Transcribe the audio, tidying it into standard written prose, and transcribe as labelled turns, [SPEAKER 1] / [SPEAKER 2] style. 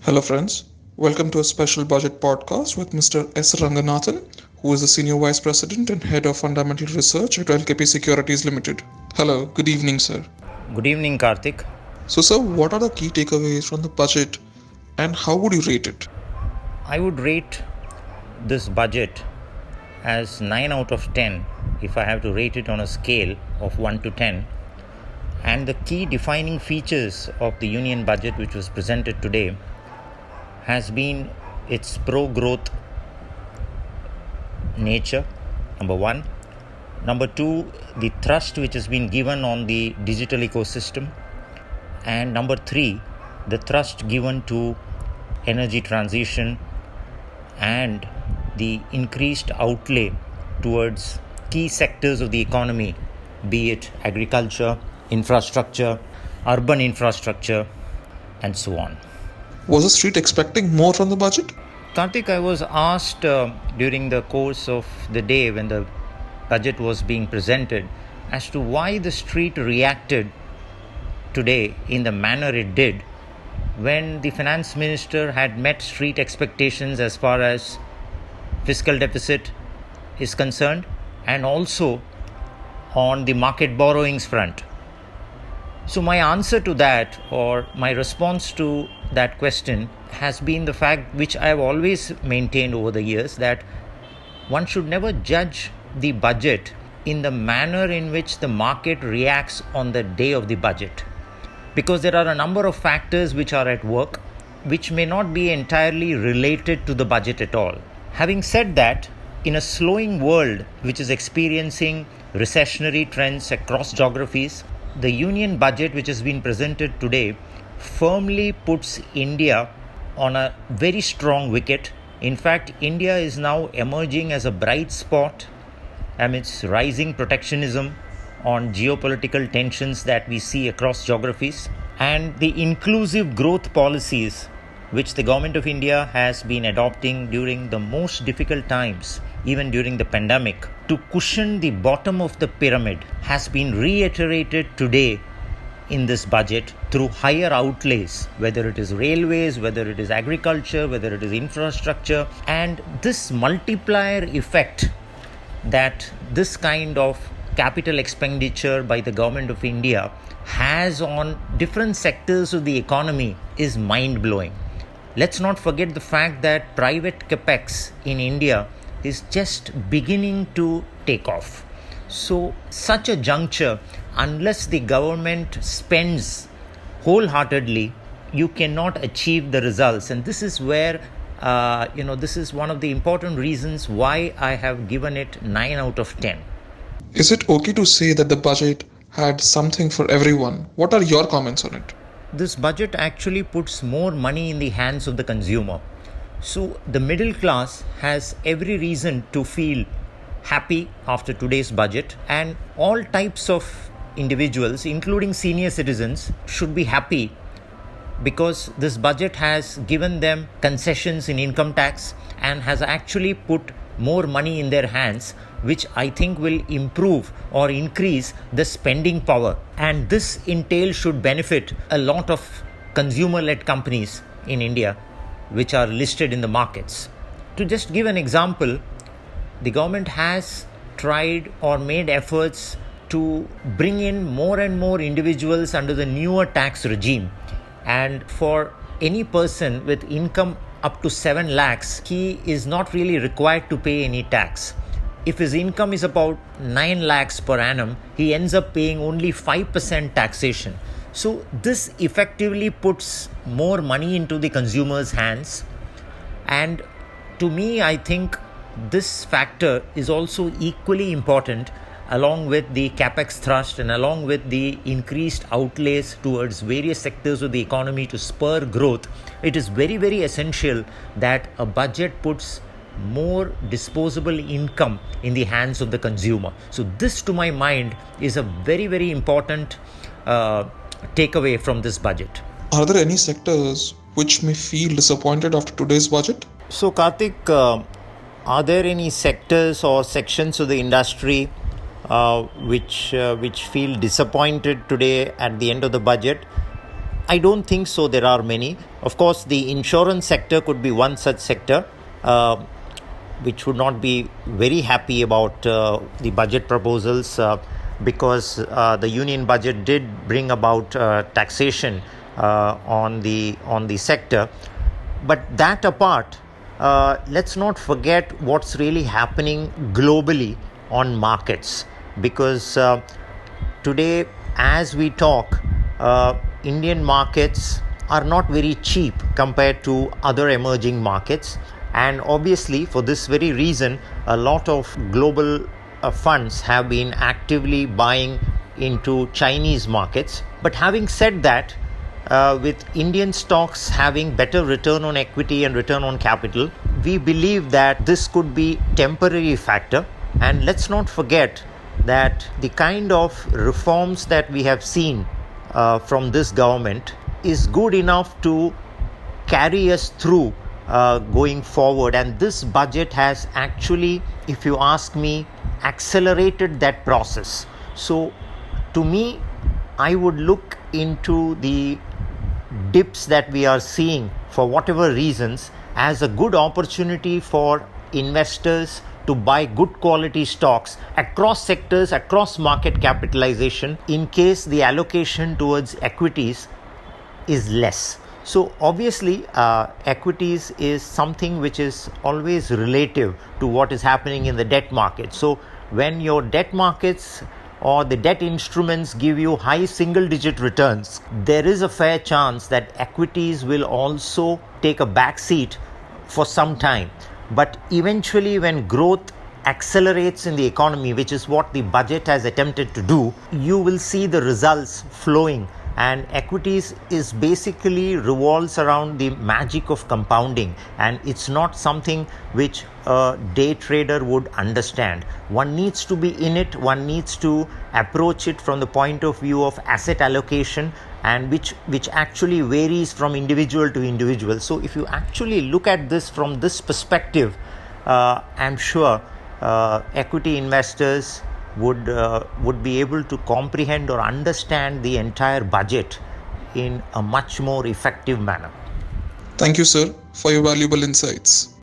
[SPEAKER 1] Hello, friends. Welcome to a special budget podcast with Mr. S. Ranganathan, who is the Senior Vice President and Head of Fundamental Research at LKP Securities Ltd. Hello, good evening, sir.
[SPEAKER 2] Good evening, Karthik.
[SPEAKER 1] So, sir, what are the key takeaways from the budget and how would you rate it?
[SPEAKER 2] I would rate this budget as 9 out of 10 if I have to rate it on a scale of 1 to 10. And the key defining features of the Union Budget which was presented today has been its pro-growth nature, number one. Number two, the thrust which has been given on the digital ecosystem. And number three, the thrust given to energy transition and the increased outlay towards key sectors of the economy, be it agriculture, infrastructure, urban infrastructure, and so on.
[SPEAKER 1] Was the street expecting more from the budget?
[SPEAKER 2] Karthik, I was asked during the course of the day when the budget was being presented as to why the street reacted today in the manner it did when the finance minister had met street expectations as far as fiscal deficit is concerned and also on the market borrowings front. So my answer to that, or my response to that question, has been the fact which I have always maintained over the years, that one should never judge the budget in the manner in which the market reacts on the day of the budget, because there are a number of factors which are at work which may not be entirely related to the budget at all. Having said that, in a slowing world which is experiencing recessionary trends across geographies, the Union Budget which has been presented today firmly puts India on a very strong wicket. In fact, India is now emerging as a bright spot amidst rising protectionism on geopolitical tensions that we see across geographies, and the inclusive growth policies which the Government of India has been adopting during the most difficult times, even during the pandemic, to cushion the bottom of the pyramid, has been reiterated today in this budget through higher outlays, whether it is railways, whether it is agriculture, whether it is infrastructure. And this multiplier effect that this kind of capital expenditure by the Government of India has on different sectors of the economy is mind-blowing. Let's not forget the fact that private capex in India is just beginning to take off. So, such a juncture, unless the government spends wholeheartedly, you cannot achieve the results. And this is where, this is one of the important reasons why I have given it 9 out of 10.
[SPEAKER 1] Is it okay to say that the budget had something for everyone? What are your comments on it?
[SPEAKER 2] This budget actually puts more money in the hands of the consumer. So the middle class has every reason to feel happy after today's budget, and all types of individuals, including senior citizens, should be happy because this budget has given them concessions in income tax and has actually put more money in their hands, which I think will improve or increase the spending power. And this entail should benefit a lot of consumer-led companies in India which are listed in the markets. To just give an example, the government has tried or made efforts to bring in more and more individuals under the newer tax regime. And for any person with income up to 7 lakhs, he is not really required to pay any tax. If his income is about 9 lakhs per annum, he ends up paying only 5% taxation. So this effectively puts more money into the consumer's hands. And to me, I think this factor is also equally important, along with the capex thrust and along with the increased outlays towards various sectors of the economy to spur growth. It is very, very essential that a budget puts more disposable income in the hands of the consumer. So this, to my mind, is a very, very important takeaway from this budget.
[SPEAKER 1] Are there any sectors which may feel disappointed after today's budget?
[SPEAKER 2] So Karthik, are there any sectors or sections of the industry which feel disappointed today at the end of the budget? I don't think so. There are many. Of course, the insurance sector could be one such sector, which would not be very happy about the budget proposals because the Union Budget did bring about taxation on the sector. But that apart, let's not forget what's really happening globally on markets, because today, as we talk, Indian markets are not very cheap compared to other emerging markets. And obviously, for this very reason, a lot of global funds have been actively buying into Chinese markets. But having said that, with Indian stocks having better return on equity and return on capital, we believe that this could be a temporary factor. And let's not forget that the kind of reforms that we have seen from this government is good enough to carry us through going forward. And this budget has actually, if you ask me, accelerated that process. So to me, I would look into the dips that we are seeing for whatever reasons as a good opportunity for investors to buy good quality stocks across sectors, across market capitalization, in case the allocation towards equities is less. So obviously, equities is something which is always relative to what is happening in the debt market. So when your debt markets or the debt instruments give you high single digit returns, there is a fair chance that equities will also take a back seat for some time. But eventually, when growth accelerates in the economy, which is what the budget has attempted to do, you will see the results flowing. And equities is basically revolves around the magic of compounding, and it's not something which a day trader would understand. One needs to be in it, one needs to approach it from the point of view of asset allocation, and which actually varies from individual to individual. So if you actually look at this from this perspective, I'm sure equity investors would be able to comprehend or understand the entire budget in a much more effective manner.
[SPEAKER 1] Thank you, sir, for your valuable insights.